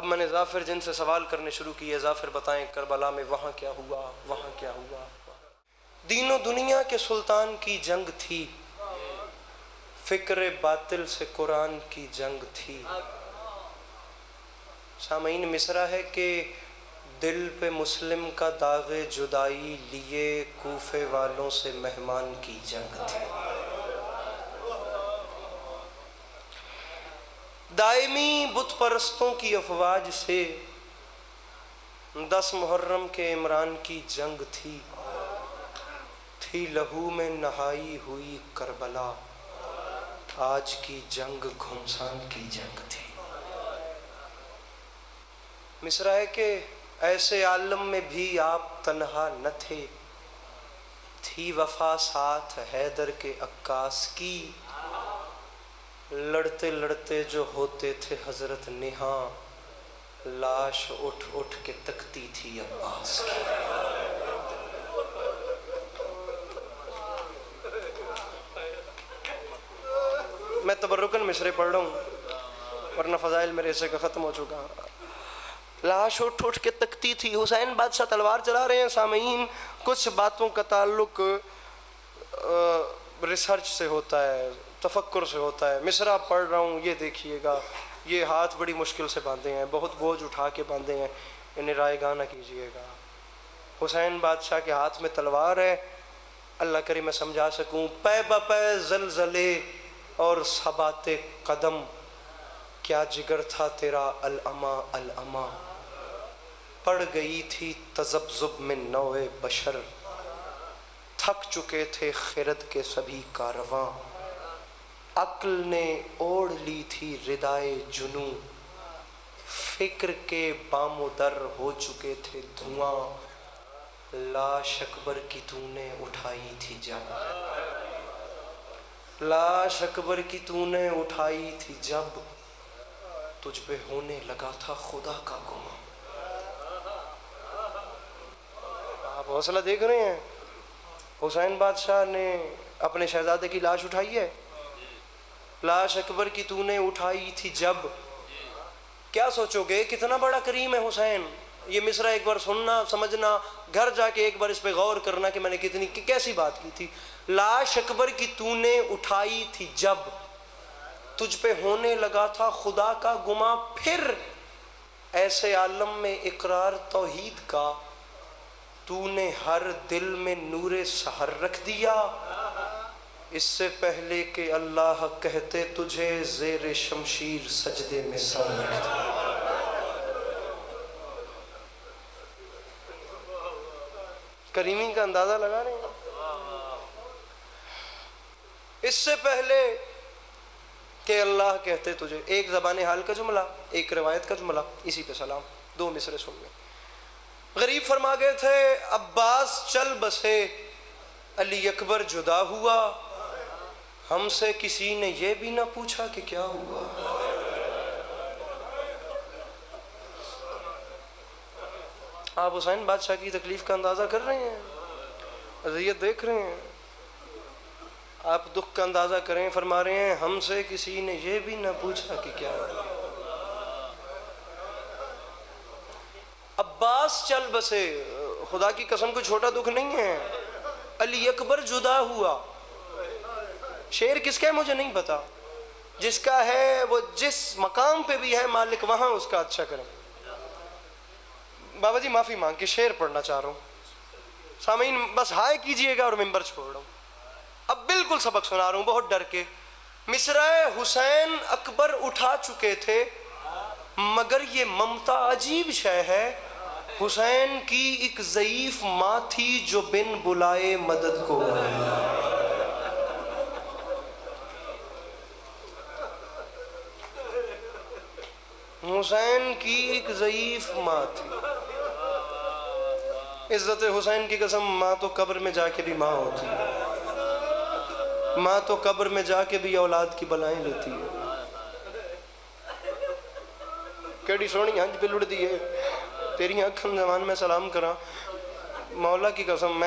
اب میں نے ظافر جن سے سوال کرنے شروع کیے، ظافر بتائیں کربلا میں وہاں کیا ہوا، وہاں کیا ہوا۔ دین و دنیا کے سلطان کی جنگ تھی، فکر باطل سے قرآن کی جنگ تھی۔ سامعین، مصرع ہے کہ دل پہ مسلم کا داغ جدائی لیے کوفے والوں سے مہمان کی جنگ تھی۔ دائمی بت پرستوں کی افواج سے 10 محرم کے عمران کی جنگ تھی لہو میں نہائی ہوئی کربلا، آج کی جنگ گھمسان کی جنگ تھی۔ مصرع ہے کہ ایسے عالم میں بھی آپ تنہا نہ تھے، تھی وفا ساتھ حیدر کے عکاس کی، لڑتے لڑتے جو ہوتے تھے حضرت نہاں، لاش اٹھ اٹھ کے تکتی تھی عباس کی۔ میں تبرکن مصرے پڑھ رہا ہوں ورنہ فضائل میرے حصے کا ختم ہو چکا۔ لاش اٹھ اٹھ کے تکتی تھی، حسین بادشاہ تلوار چلا رہے ہیں۔ سامعین، کچھ باتوں کا تعلق ریسرچ سے ہوتا ہے، تفکر سے ہوتا ہے۔ مصرع پڑھ رہا ہوں، یہ دیکھیے گا، یہ ہاتھ بڑی مشکل سے باندھے ہیں، بہت بوجھ اٹھا کے باندھے ہیں، انہیں رائے گاہ نہ کیجیے گا۔ حسین بادشاہ کے ہاتھ میں تلوار ہے، اللہ کرے میں سمجھا سکوں۔ پے بپے زلزلے اور ثبات قدم، کیا جگر تھا تیرا العما العما، پڑ گئی تھی تذبذب میں نوع بشر، تھک چکے تھے خرد کے سبھی کارواں، عقل نے اوڑھ لی تھی ردائے جنوں، فکر کے بام و در ہو چکے تھے دھواں، لاش اکبر کی تو نے اٹھائی تھی جب، لاش اکبر کی تو نے اٹھائی تھی جب، تجھ پہ ہونے لگا تھا خدا کا گمان۔ آپ حوصلہ دیکھ رہے ہیں، حسین بادشاہ نے اپنے شہزادے کی لاش اٹھائی ہے، لاش اکبر کی تو نے اٹھائی تھی جب۔ کیا سوچو گے کتنا بڑا کریم ہے حسین؟ یہ مصرع ایک بار سننا، سمجھنا، گھر جا کے ایک بار اس پہ غور کرنا کہ میں نے کتنی کیسی بات کی تھی۔ لاش اکبر کی تو نے اٹھائی تھی جب، تجھ پہ ہونے لگا تھا خدا کا گماں، پھر ایسے عالم میں اقرار توحید کا، تو نے ہر دل میں نور سحر رکھ دیا، اس سے پہلے کہ اللہ کہتے تجھے زیر شمشیر سجدے میں سر رکھ دیا۔ کریمی کا اندازہ لگا رہے ہیں؟ اس سے پہلے کہ اللہ کہتے تجھے، ایک زبان حال کا جملہ، ایک روایت کا جملہ، اسی پہ سلام، 2 مصرے سن لیں۔ غریب فرما گئے تھے عباس چل بسے، علی اکبر جدا ہوا، ہم سے کسی نے یہ بھی نہ پوچھا کہ کیا ہوا۔ آپ حسین بادشاہ کی تکلیف کا اندازہ کر رہے ہیں، اذیت دیکھ رہے ہیں، آپ دکھ کا اندازہ کریں۔ فرما رہے ہیں ہم سے کسی نے یہ بھی نہ پوچھا کہ کیا ہوا۔ عباس چل بسے، خدا کی قسم کوئی چھوٹا دکھ نہیں ہے۔ علی اکبر جدا ہوا، شعر کس کا ہے مجھے نہیں پتا، جس کا ہے وہ جس مقام پہ بھی ہے مالک وہاں اس کا اچھا کریں۔ بابا جی معافی مانگ کے شعر پڑھنا چاہ رہا ہوں، سامعین بس ہائے کیجئے گا اور ممبر چھوڑ رہا ہوں۔ اب بالکل سبق سنا رہا ہوں بہت ڈر کے۔ مصرع حسین اکبر اٹھا چکے تھے، مگر یہ ممتا عجیب شے ہے، حسین کی ایک ضعیف ماں تھی جو بن بلائے مدد کو آئی۔ حسین کی ایک ضعیف ماں تھی۔ عزت حسین کی قسم، ماں تو قبر میں جا کے بھی ماں ہوتی ہے، ماں تو قبر میں جا کے بھی اولاد کی بلائیں لیتی ہے۔ کیڑی سونی ہنج پہ لڑ دی ہے، تیری آنکھن زمان میں سلام کراں، مولا کی قسم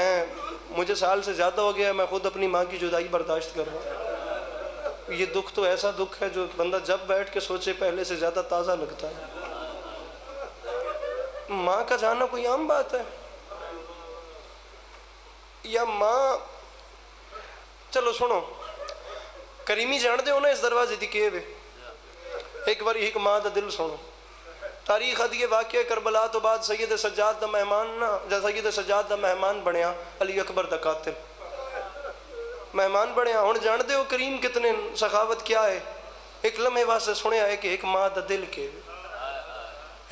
مجھے سال سے زیادہ ہو گیا، میں خود اپنی ماں کی جدائی برداشت کر رہا ہوں۔ یہ دکھ تو ایسا دکھ ہے جو بندہ جب بیٹھ کے سوچے پہلے سے زیادہ تازہ لگتا ہے۔ ماں کا جانا کوئی عام بات ہے؟ یا ماں، چلو سنو، کریمی جان دے ہو نا اس دروازے دی کیے وے، ایک بار ایک ماں دا دل سنو۔ تاریخ ادی واقعہ کربلا تو بعد سید سجاد دا مہمان نا، جب سید سجاد دا مہمان بنیا علی اکبر دا قاتل مہمان بنیا، ہن جان دے ہو کریم کتنے سخاوت کیا ہے؟ ایک لمحے واسطے سنیا ہے کہ ایک ماں دا دل کے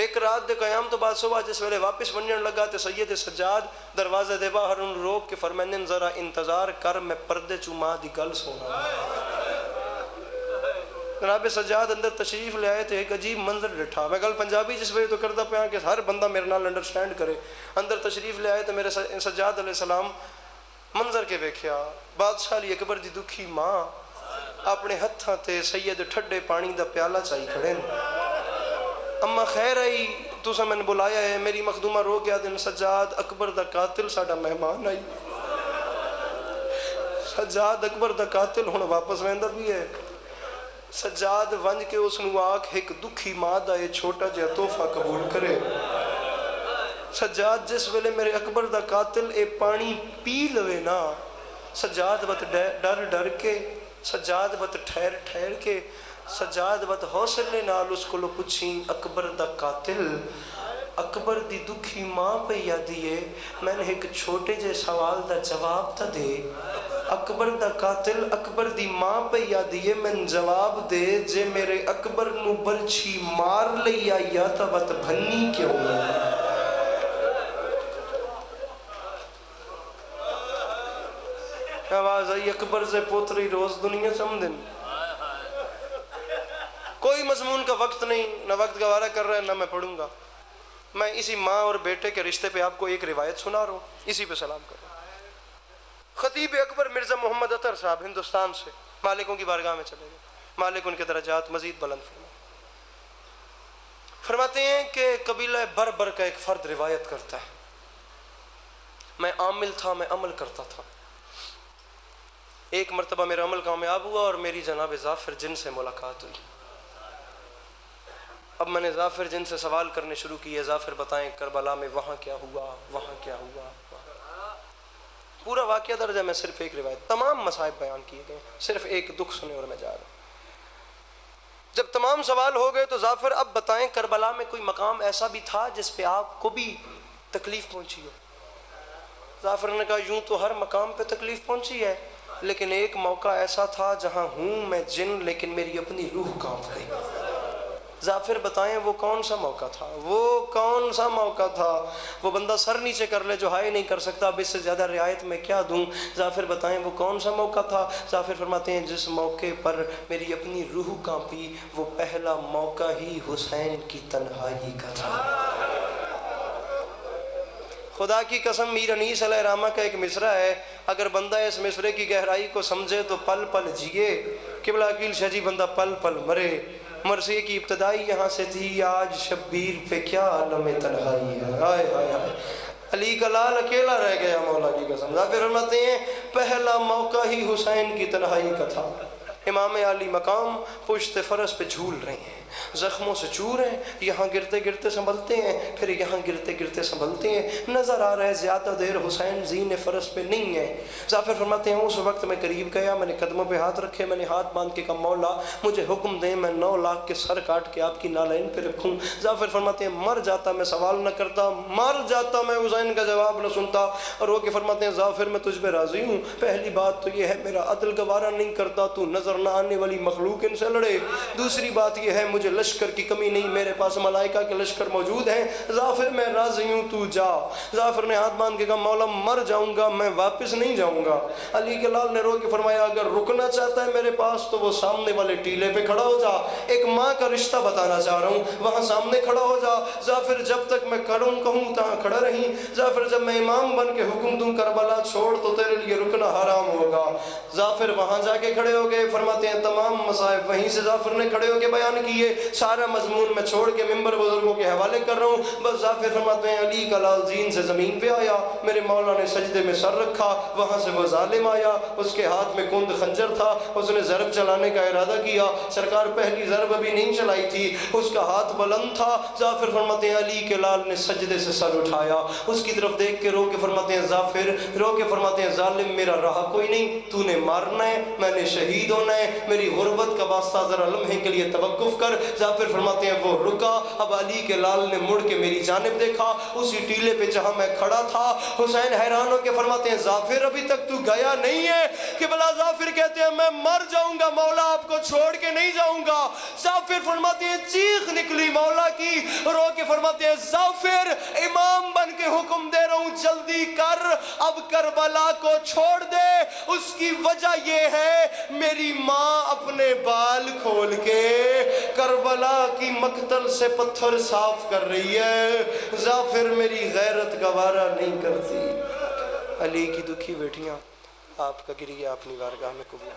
ایک رات دے قیام تو بعد صبح جس ویلے واپس ونجن لگا تے سید سجاد دروازے دے باہر ان روک کے فرمائن ذرا انتظار کر، میں پردے چوں ماں دی گل سونا۔ جناب سجاد اندر تشریف لے آئے تھے، ایک عجیب منظر ڈٹھا، میں گل پنجابی جس وجہ تو کرتا پیا کہ ہر بندہ میرے نال انڈرسٹینڈ کرے۔ اندر تشریف لے آئے تو میرے سجاد علیہ السلام منظر کے ویکھیا، بادشاہ علی اکبر دی دکھی ماں اپنے ہتھاں تے سید ٹھڈے پانی دا پیالہ چائی کھڑے، اما خیر آئی تسا میں نے بلایا ہے؟ میری مخدومہ رو گیا دن سجاد اکبر دا قاتل ساڈا مہمان آئی، سجاد اکبر دا قاتل ہن واپس ویندا بھی ہے۔ سجاد ونج کے اس نو آکھ ایک دکھی ماں دا یہ چھوٹا جہا تحفہ قبول کرے۔ سجاد جس ویلے میرے اکبر دا قاتل اے پانی پی لوے نا، سجاد وقت ڈر ڈر کے، سجاد وقت ٹھہر ٹھہر کے، سجاد وقت حوصلے نال اس کو پوچھیں اکبر دا قاتل، اکبر دی دکھی ماں پہ یادی ہے، میں نے ایک چھوٹے جے سوال دا جواب تا دے۔ اکبر دا قاتل اکبر دی ماں پہ یادی ہے، میں جواب دے، جے میرے اکبر نو برچھی مار لیا یا تا وقت بھنی کیوں ہے؟ آواز آئی اکبر سے پوتری روز دنیا سمدن۔ کوئی مضمون کا وقت نہیں، نہ وقت گوارا کر رہا ہے نہ میں پڑھوں گا۔ میں اسی ماں اور بیٹے کے رشتے پہ آپ کو ایک روایت سنا رہا ہوں، اسی پہ سلام کر رہا ہوں۔ خطیب اکبر مرزا محمد عطر صاحب ہندوستان سے مالکوں کی بارگاہ میں چلے گئے، مالک ان کے درجات مزید بلند فرماتے ہیں کہ قبیلہ بربر کا ایک فرد روایت کرتا ہے، میں عامل تھا، میں عمل کرتا تھا، ایک مرتبہ میرا عمل کامیاب ہوا اور میری جناب ظافر جن سے ملاقات ہوئی۔ اب میں نے ظافر جن سے سوال کرنے شروع کیے، ظافر بتائیں کربلا میں وہاں کیا ہوا، وہاں کیا ہوا، پورا واقعہ درج ہے، میں صرف ایک روایت، تمام مصائب بیان کیے گئے، صرف ایک دکھ سنے اور میں جا رہا ہوں۔ جب تمام سوال ہو گئے تو ظافر اب بتائیں کربلا میں کوئی مقام ایسا بھی تھا جس پہ آپ کو بھی تکلیف پہنچی ہو؟ ظافر نے کہا یوں تو ہر مقام پہ تکلیف پہنچی ہے، لیکن ایک موقع ایسا تھا جہاں ہوں میں جن لیکن میری اپنی روح کانپ گئی۔ ظافر بتائیں وہ کون سا موقع تھا، وہ کون سا موقع تھا؟ وہ بندہ سر نیچے کر لے جو ہائے نہیں کر سکتا، اب اس سے زیادہ رعایت میں کیا دوں؟ ظافر بتائیں وہ کون سا موقع تھا؟ ظافر فرماتے ہیں جس موقع پر میری اپنی روح کانپی وہ پہلا موقع ہی حسین کی تنہائی کا تھا۔ خدا کی قسم میر انیس علیہ الرحمہ کا ایک مصرع ہے، اگر بندہ اس مصرے کی گہرائی کو سمجھے تو پل پل جیے، قبلہ عقیل شاہ جی بندہ پل پل مرے۔ مرثیے کی ابتدائی یہاں سے تھی، آج شبیر پہ کیا عالم تنہائی ہے، ہائے ہائے ہائے، علی کا لال اکیلا رہ گیا مولا کی قسم۔ ظافر فرماتے ہیں پہلا موقع ہی حسین کی تنہائی کا تھا۔ امام علی مقام پشت فرس پہ جھول رہے ہیں، زخموں سے چور ہیں، یہاں گرتے گرتے سنبھلتے ہیں، پھر یہاں گرتے گرتے سنبھلتے ہیں، نظر آ رہا ہے زیادہ دیر حسین زین فرس پہ نہیں ہے۔ ظافر فرماتے ہیں اس وقت میں قریب گیا، میں نے قدموں پہ ہاتھ رکھے، میں نے ہاتھ باندھ کے کہا مولا مجھے حکم دیں میں 9 لاکھ کے سر کاٹ کے آپ کی نالین پہ رکھوں۔ ظافر فرماتے ہیں مر جاتا میں سوال نہ کرتا، مر جاتا میں حسین کا جواب نہ سنتا، اور وہ کہ فرماتے ہیں ظافر میں تجھ پہ راضی ہوں، پہلی بات تو یہ ہے میرا عدل گوارا نہیں کرتا تو نظر نہ آنے والی مخلوق ان سے لڑے، دوسری بات یہ ہے مجھے لشکر کی کمی نہیں، میرے پاس ملائکہ کے لشکر موجود ہیں، ظافر میں راضی ہوں تو جا۔ ظافر نے ہاتھ باندھ کے کہا مولا مر جاؤں گا میں واپس نہیں جاؤں گا۔ علی کے لال نے رو کے فرمایا اگر رکنا چاہتا ہے میرے پاس تو وہ سامنے والے ٹیلے پہ کھڑا ہو جا، ایک ماں کا رشتہ بتانا چاہ رہا ہوں، وہاں سامنے کھڑا ہو جا۔ ظافر جب تک میں کہوں تہاں کھڑا رہی، ظافر جب میں امام بن کے حکم دوں کربلا چھوڑ تو تیرے لیے رکنا حرام ہوگا۔ ظافر وہاں جا کے کھڑے ہو گئے، فرماتے ہیں تمام مصائب وہیں سے ظافر نے کھڑے ہو کے بیان کیے۔ سارا مضمون میں چھوڑ کے منبر بزرگوں کے حوالے کر رہا ہوں. بس ظافر فرماتے ہیں علی کا لال زین سے زمین پہ آیا, میرے مولا نے سجدے میں سر رکھا, وہاں سے وہ ظالم آیا, اس کے ہاتھ میں کند خنجر تھا, اس نے ضرب چلانے کا ارادہ کیا. سرکار پہلی ضرب ابھی نہیں چلائی تھی, اس کا ہاتھ بلند تھا. ظافر فرماتے ہیں علی کے لال نے سجدے سے سر اٹھایا, اس کی طرف دیکھ کے رو کے فرماتے ہیں ظافر, رو کے فرماتے ہیں ظالم میرا رہا کوئی نہیں, تو نے مارنا ہے, میں نے شہید ہونا ہے, میری غربت کا واسطہ ذرا لمحے کے لیے توقف کر. ظافر فرماتے ہیں وہ رکا. اب علی کے لال نے مڑ کے میری جانب دیکھا, اسی ٹیلے پہ جہاں میں کھڑا تھا. حسین حیران ہو کے فرماتے ہیں ظافر ابھی تک تو گیا نہیں ہے؟ کہ بلا ظافر کہتے ہیں میں مر جاؤں گا, مولا آپ کو چھوڑ کے نہیں جاؤں گا. ظافر فرماتے ہیں چیخ نکلی مولا کی, رو کے فرماتے ہیں ظافر امام بن کے حکم دے رہا ہوں جلدی کر, اب کربلا کو چھوڑ دے. اس کی وجہ یہ ہے میری ماں اپنے بال کھول کے کربلا کی مقتل سے پتھر صاف کر رہی ہے. ظافر میری غیرت گوارا نہیں کرتی. علی کی دکھی بیٹیاں آپ کا گریہ اپنی بارگاہ میں قبول